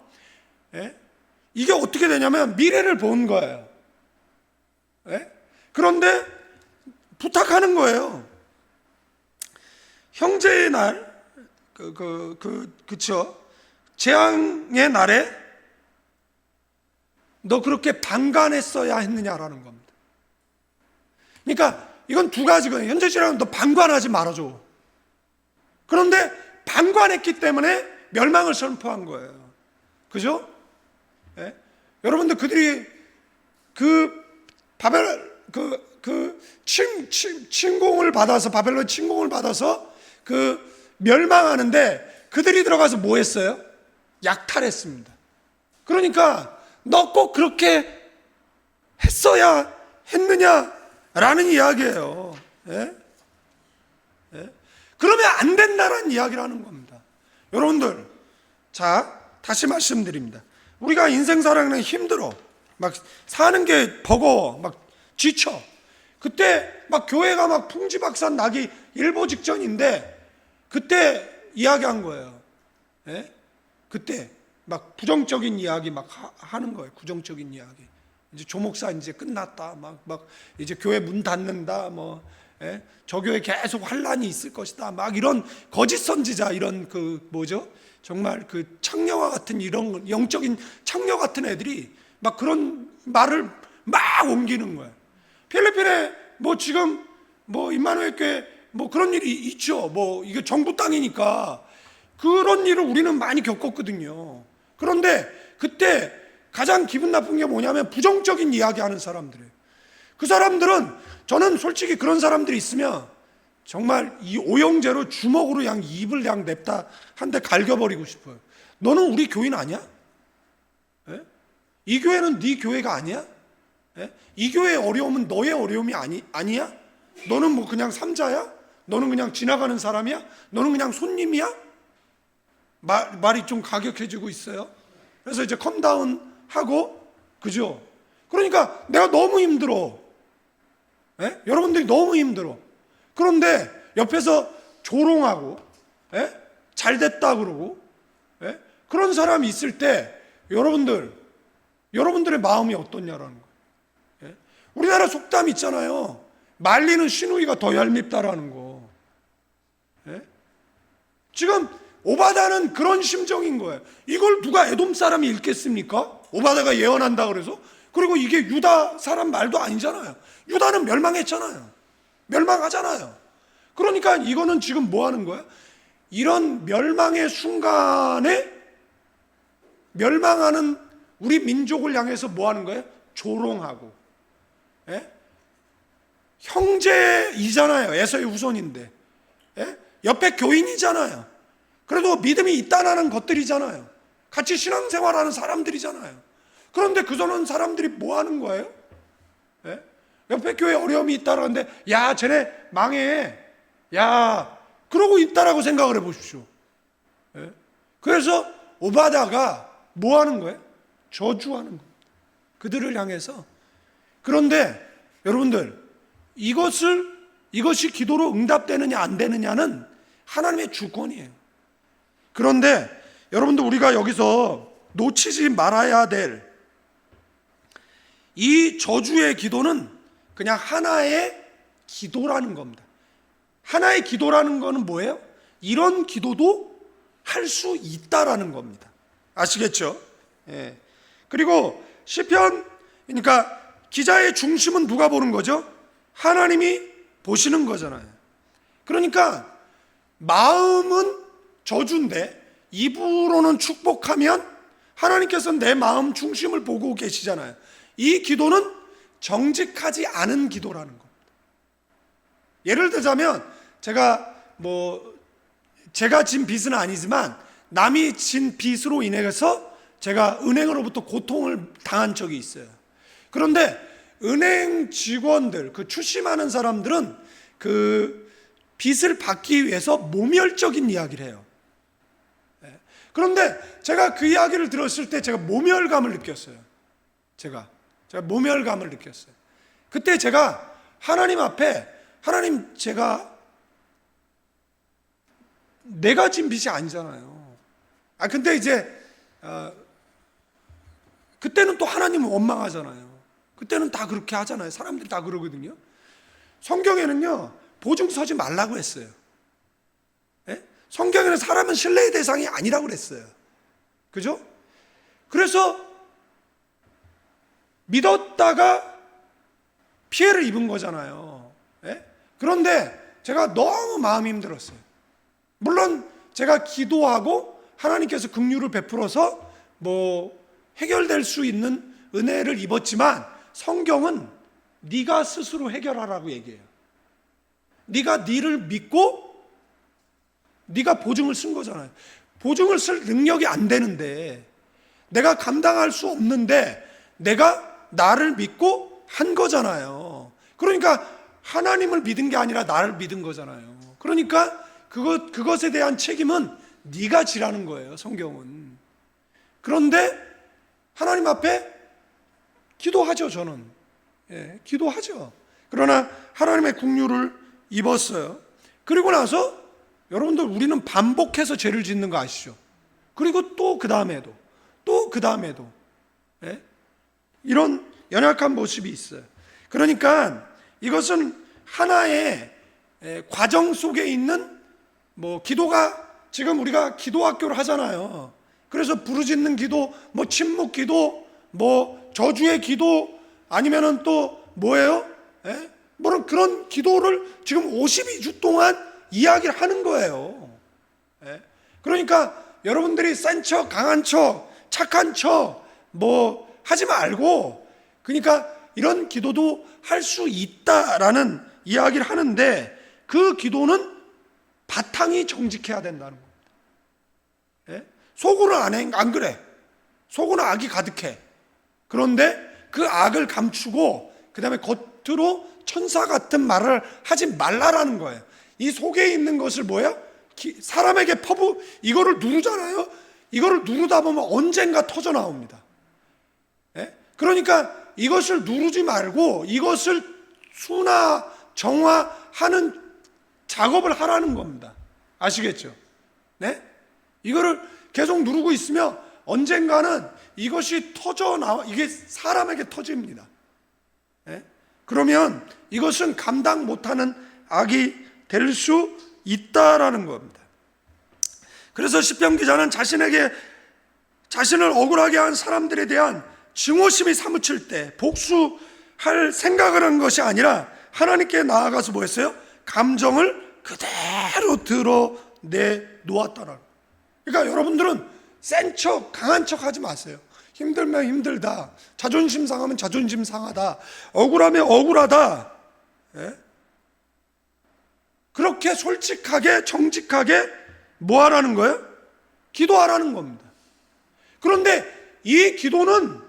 이게 어떻게 되냐면 미래를 본 거예요. 그런데 부탁하는 거예요. 형제의 날, 그쵸? 재앙의 날에 너 그렇게 방관했어야 했느냐라는 겁니다. 그러니까 이건 두 가지거든요. 현재 시라면 너 방관하지 말아줘. 그런데 방관했기 때문에 멸망을 선포한 거예요. 그죠? 여러분들 그들이 침공을 받아서 바벨론 침공을 받아서 멸망하는데 그들이 들어가서 뭐 했어요? 약탈했습니다. 그러니까 너 꼭 그렇게 했어야 했느냐라는 이야기예요. 그러면 안 된다라는 이야기라는 겁니다. 여러분들, 자 다시 말씀드립니다. 우리가 인생 살아가는 힘들어, 막 사는 게 버거워, 막 지쳐. 그때 막 교회가 막 풍지박산 나기 일보 직전인데 그때 이야기한 거예요. 그때 막 부정적인 이야기 막 하는 거예요. 부정적인 이야기. 이제 조목사 이제 끝났다. 막 이제 교회 문 닫는다. 저 교회 계속 환란이 있을 것이다. 막 이런 거짓 선지자, 이런 정말 창녀와 같은 이런 영적인 창녀 같은 애들이 막 그런 말을 막 옮기는 거예요. 필리핀에 지금 임마누엘 교회 그런 일이 있죠. 이게 정부 땅이니까 그런 일을 우리는 많이 겪었거든요. 그런데 그때 가장 기분 나쁜 게 뭐냐면 부정적인 이야기하는 사람들이에요. 그 사람들은, 저는 솔직히 그런 사람들이 있으면 정말 이 오영제로 주먹으로 그냥 입을 그냥 냅다 한 대 갈겨버리고 싶어요. 너는 우리 교인 아니야? 이 교회는 네 교회가 아니야? 이 교회의 어려움은 너의 어려움이 아니야? 너는 그냥 삼자야? 너는 그냥 지나가는 사람이야? 너는 그냥 손님이야? 말이 좀 가격해지고 있어요. 그래서 이제 컴다운 하고, 그죠? 그러니까 내가 너무 힘들어. 여러분들이 너무 힘들어. 그런데 옆에서 조롱하고 잘 됐다 그러고 그런 사람이 있을 때 여러분들의 마음이 어떻냐라는 거예요. 우리나라 속담 있잖아요. 말리는 시누이가 더 얄밉다라는 거. 지금 오바다는 그런 심정인 거예요. 이걸 누가 에돔 사람이 읽겠습니까? 오바다가 예언한다 그래서. 그리고 이게 유다 사람 말도 아니잖아요. 유다는 멸망했잖아요. 멸망하잖아요. 그러니까 이거는 지금 뭐 하는 거야? 이런 멸망의 순간에 멸망하는 우리 민족을 향해서 뭐 하는 거예요? 조롱하고. 형제이잖아요. 에서의 후손인데. 옆에 교인이잖아요. 그래도 믿음이 있다는 것들이잖아요. 같이 신앙생활하는 사람들이잖아요. 그런데 그저는 사람들이 뭐 하는 거예요? 옆에 교회에 어려움이 있다는데 야 쟤네 망해, 야 그러고 있다라고 생각을 해보십시오. 그래서 오바다가 뭐 하는 거예요? 저주하는 거예요. 그들을 향해서. 그런데 여러분들, 이것이 기도로 응답되느냐 안 되느냐는 하나님의 주권이에요. 그런데 여러분들, 우리가 여기서 놓치지 말아야 될 이 저주의 기도는 그냥 하나의 기도라는 겁니다. 하나의 기도라는 거는 뭐예요? 이런 기도도 할 수 있다라는 겁니다. 아시겠죠? 예. 그리고 시편, 그러니까 기자의 중심은 누가 보는 거죠? 하나님이 보시는 거잖아요. 그러니까 마음은 저주인데 입으로는 축복하면 하나님께서는 내 마음 중심을 보고 계시잖아요. 이 기도는 정직하지 않은 기도라는 겁니다. 예를 들자면 제가 진 빚은 아니지만 남이 진 빚으로 인해서 제가 은행으로부터 고통을 당한 적이 있어요. 그런데 은행 직원들, 그 추심하는 사람들은 그 빚을 받기 위해서 모멸적인 이야기를 해요. 그런데 제가 그 이야기를 들었을 때 제가 모멸감을 느꼈어요. 제가 모멸감을 느꼈어요. 그때 제가 하나님 앞에, 하나님, 내가 진 빚이 아니잖아요. 근데 이제 그때는 또 하나님은 원망하잖아요. 그때는 다 그렇게 하잖아요. 사람들이 다 그러거든요. 성경에는요, 보증 서지 말라고 했어요. 예? 성경에는 사람은 신뢰의 대상이 아니라고 그랬어요. 그죠? 그래서 믿었다가 피해를 입은 거잖아요. 예? 그런데 제가 너무 마음이 힘들었어요. 물론 제가 기도하고 하나님께서 긍휼을 베풀어서 해결될 수 있는 은혜를 입었지만 성경은 네가 스스로 해결하라고 얘기해요. 네가 니를 믿고 네가 보증을 쓴 거잖아요. 보증을 쓸 능력이 안 되는데, 내가 감당할 수 없는데 내가 나를 믿고 한 거잖아요. 그러니까 하나님을 믿은 게 아니라 나를 믿은 거잖아요. 그러니까 그것에 대한 책임은 네가 지라는 거예요, 성경은. 그런데 하나님 앞에 기도하죠, 저는. 예, 기도하죠. 그러나 하나님의 긍휼을 입었어요. 그리고 나서 여러분들, 우리는 반복해서 죄를 짓는 거 아시죠? 그리고 또 그 다음에도, 또 그 다음에도, 예? 이런 연약한 모습이 있어요. 그러니까 이것은 하나의 과정 속에 있는 기도가, 지금 우리가 기도 학교를 하잖아요. 그래서 부르짖는 기도, 침묵 기도, 저주의 기도, 아니면은 또 뭐예요? 예? 그런 기도를 지금 52주 동안 이야기를 하는 거예요. 예? 그러니까 여러분들이 센 척, 강한 척, 착한 척 하지 말고, 그러니까 이런 기도도 할 수 있다라는 이야기를 하는데, 그 기도는 바탕이 정직해야 된다는 겁니다. 예? 속으로는 안 그래. 속으로는 악이 가득해. 그런데 그 악을 감추고 그 다음에 겉으로 천사 같은 말을 하지 말라라는 거예요. 이 속에 있는 것을 사람에게 이거를 누르잖아요. 이거를 누르다 보면 언젠가 터져 나옵니다. 예? 그러니까 이것을 누르지 말고 이것을 순화, 정화하는 작업을 하라는 겁니다. 아시겠죠? 네? 이거를 계속 누르고 있으면 언젠가는 이것이 이게 사람에게 터집니다. 네? 그러면 이것은 감당 못하는 악이 될 수 있다라는 겁니다. 그래서 시편 기자는 자신을 억울하게 한 사람들에 대한 증오심이 사무칠 때 복수할 생각을 한 것이 아니라 하나님께 나아가서 했어요? 감정을 그대로 드러내 놓았다라는. 그러니까 여러분들은 센 척, 강한 척 하지 마세요. 힘들면 힘들다, 자존심 상하면 자존심 상하다, 억울하면 억울하다. 예? 그렇게 솔직하게, 정직하게 하라는 거예요? 기도하라는 겁니다. 그런데 이 기도는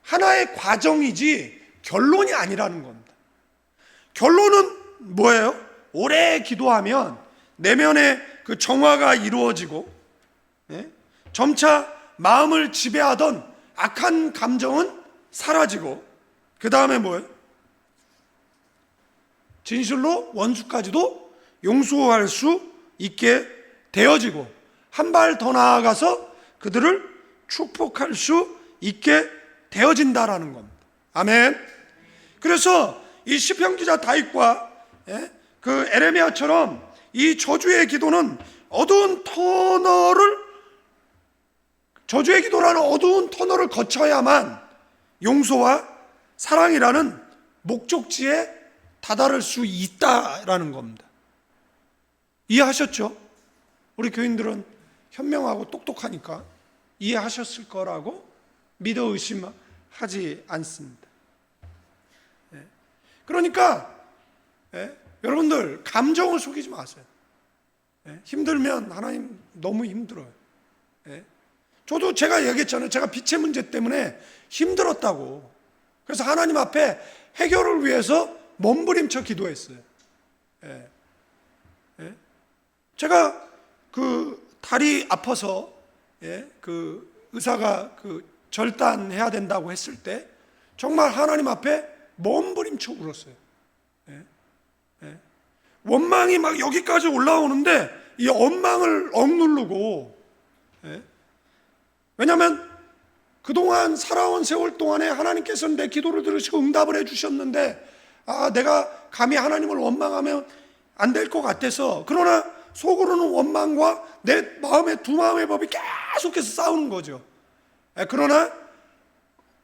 하나의 과정이지 결론이 아니라는 겁니다. 결론은 뭐예요? 오래 기도하면 내면의 그 정화가 이루어지고, 예? 점차 마음을 지배하던 악한 감정은 사라지고, 그 다음에 뭐예요? 진실로 원수까지도 용서할 수 있게 되어지고, 한 발 더 나아가서 그들을 축복할 수 있게 되어진다라는 겁니다. 아멘. 그래서 이 시편 기자 다윗과 그 에레미야처럼 이 저주의 기도는 저주의 기도라는 어두운 터널을 거쳐야만 용서와 사랑이라는 목적지에 다다를 수 있다라는 겁니다. 이해하셨죠? 우리 교인들은 현명하고 똑똑하니까 이해하셨을 거라고 믿어 의심하지 않습니다. 그러니까 여러분들 감정을 속이지 마세요. 힘들면 하나님 너무 힘들어요. 저도 제가 얘기했잖아요. 제가 빛의 문제 때문에 힘들었다고. 그래서 하나님 앞에 해결을 위해서 몸부림쳐 기도했어요. 제가 그 다리 아파서 그 의사가 그 절단해야 된다고 했을 때 정말 하나님 앞에 몸부림쳐 울었어요. 원망이 막 여기까지 올라오는데 이 원망을 억누르고, 왜냐하면 그동안 살아온 세월 동안에 하나님께서는 내 기도를 들으시고 응답을 해주셨는데 내가 감히 하나님을 원망하면 안 될 것 같아서, 그러나 속으로는 원망과 내 마음의 두 마음의 법이 계속해서 싸우는 거죠. 그러나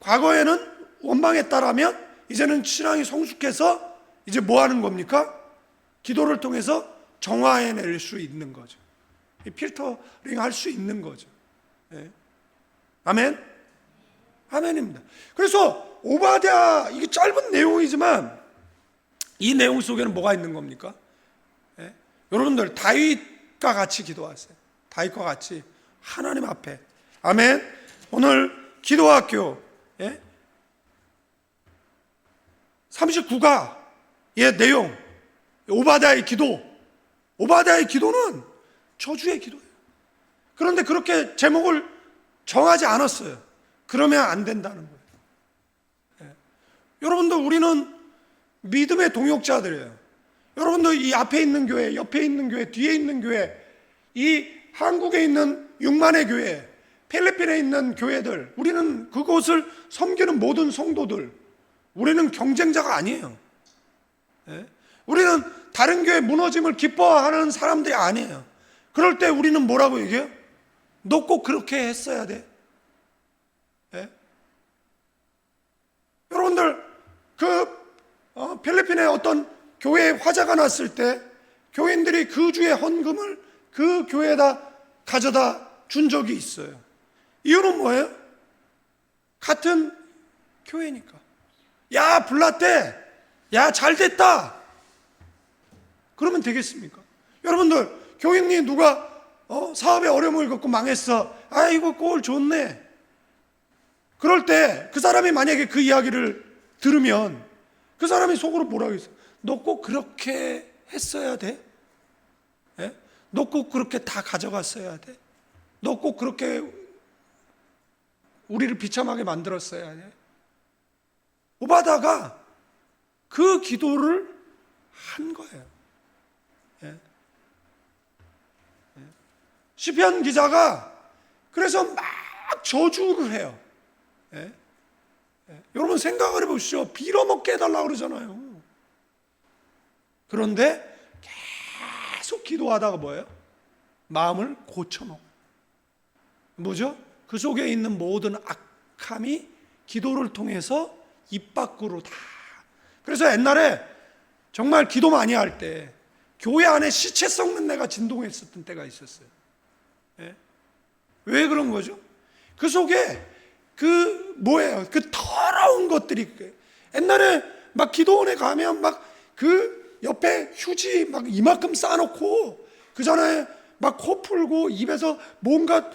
과거에는 원망했다라면 이제는 신앙이 성숙해서 이제 뭐 하는 겁니까? 기도를 통해서 정화해낼 수 있는 거죠. 필터링 할 수 있는 거죠. 아멘? 아멘입니다. 그래서 오바댜, 이게 짧은 내용이지만 이 내용 속에는 뭐가 있는 겁니까? 여러분들 다윗과 같이 기도하세요. 다윗과 같이 하나님 앞에. 아멘. 오늘 기도학교 39가의 내용, 오바댜의 기도. 오바댜의 기도는 저주의 기도예요. 그런데 그렇게 제목을 정하지 않았어요. 그러면 안 된다는 거예요. 여러분들, 우리는 믿음의 동역자들이에요. 여러분들, 이 앞에 있는 교회, 옆에 있는 교회, 뒤에 있는 교회, 이 한국에 있는 6만의 교회, 필리핀에 있는 교회들, 우리는 그곳을 섬기는 모든 성도들, 우리는 경쟁자가 아니에요. 우리는 다른 교회 무너짐을 기뻐하는 사람들이 아니에요. 그럴 때 우리는 뭐라고 얘기해요? 너 꼭 그렇게 했어야 돼. 여러분들, 필리핀에 어떤 교회에 화재가 났을 때 교인들이 그 주의 헌금을 그 교회에다 가져다 준 적이 있어요. 이유는 뭐예요? 같은 교회니까. 야, 불났대. 야, 잘 됐다. 그러면 되겠습니까? 여러분들, 교인이 누가 사업에 어려움을 겪고 망했어. 아이고, 꼴 좋네. 그럴 때 그 사람이 만약에 그 이야기를 들으면 그 사람이 속으로 뭐라고 했어요? 너 꼭 그렇게 했어야 돼? 너 꼭 그렇게 다 가져갔어야 돼? 너 꼭 그렇게 우리를 비참하게 만들었어야 돼? 오바다가 그 기도를 한 거예요. 시편 기자가 그래서 막 저주를 해요. 여러분 생각을 해보시죠. 빌어먹게 해달라고 그러잖아요. 그런데 계속 기도하다가 뭐예요? 마음을 고쳐놓고, 뭐죠? 그 속에 있는 모든 악함이 기도를 통해서 입 밖으로 다. 그래서 옛날에 정말 기도 많이 할 때 교회 안에 시체 썩는 내가 진동했었던 때가 있었어요. 왜 그런 거죠? 그 속에 뭐예요? 그 더러운 것들이. 옛날에 막 기도원에 가면 막 그 옆에 휴지 막 이만큼 쌓아놓고 그 전에 막 코 풀고 입에서 뭔가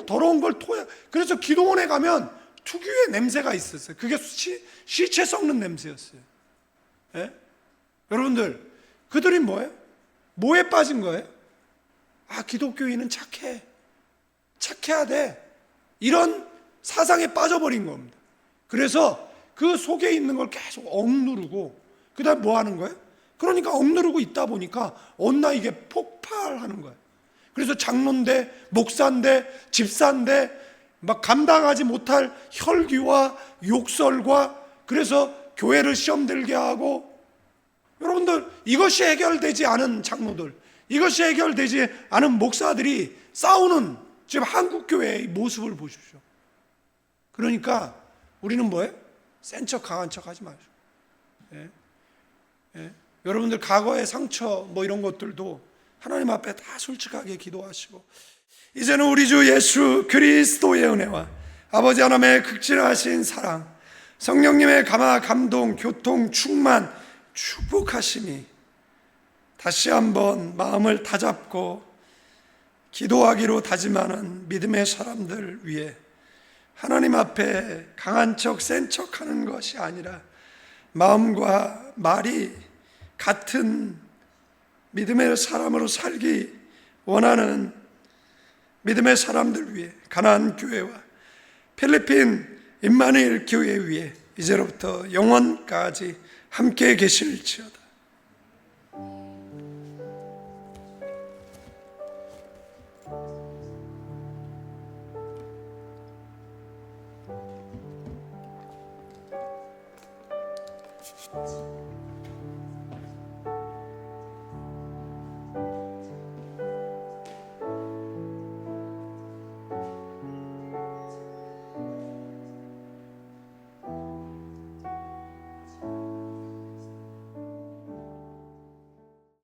더러운 걸 토해. 그래서 기도원에 가면 특유의 냄새가 있었어요. 그게 시체 썩는 냄새였어요. 여러분들, 그들이 뭐예요? 뭐에 빠진 거예요? 기독교인은 착해야 돼. 이런 사상에 빠져버린 겁니다. 그래서 그 속에 있는 걸 계속 억누르고, 그 다음에 뭐 하는 거예요? 그러니까 억누르고 있다 보니까 어느 날 이게 폭발하는 거예요. 그래서 장로인데, 목사인데, 집사인데, 막 감당하지 못할 혈기와 욕설과, 그래서 교회를 시험 들게 하고. 여러분들, 이것이 해결되지 않은 장로들, 이것이 해결되지 않은 목사들이 싸우는 지금 한국교회의 모습을 보십시오. 그러니까 우리는 뭐예요? 센 척 강한 척 하지 마시고, 여러분들 과거의 상처 뭐 이런 것들도 하나님 앞에 다 솔직하게 기도하시고, 이제는 우리 주 예수 그리스도의 은혜와 아버지 하나님의 극진하신 사랑, 성령님의 감화 감동 교통 충만 축복하심이 다시 한번 마음을 다잡고 기도하기로 다짐하는 믿음의 사람들 위해 하나님 앞에 강한 척 센 척하는 것이 아니라 마음과 말이 같은 믿음의 사람으로 살기 원하는 믿음의 사람들 위해 가나안 교회와 필리핀 임마누엘 교회 위에 이제로부터 영원까지 함께 계실지어다.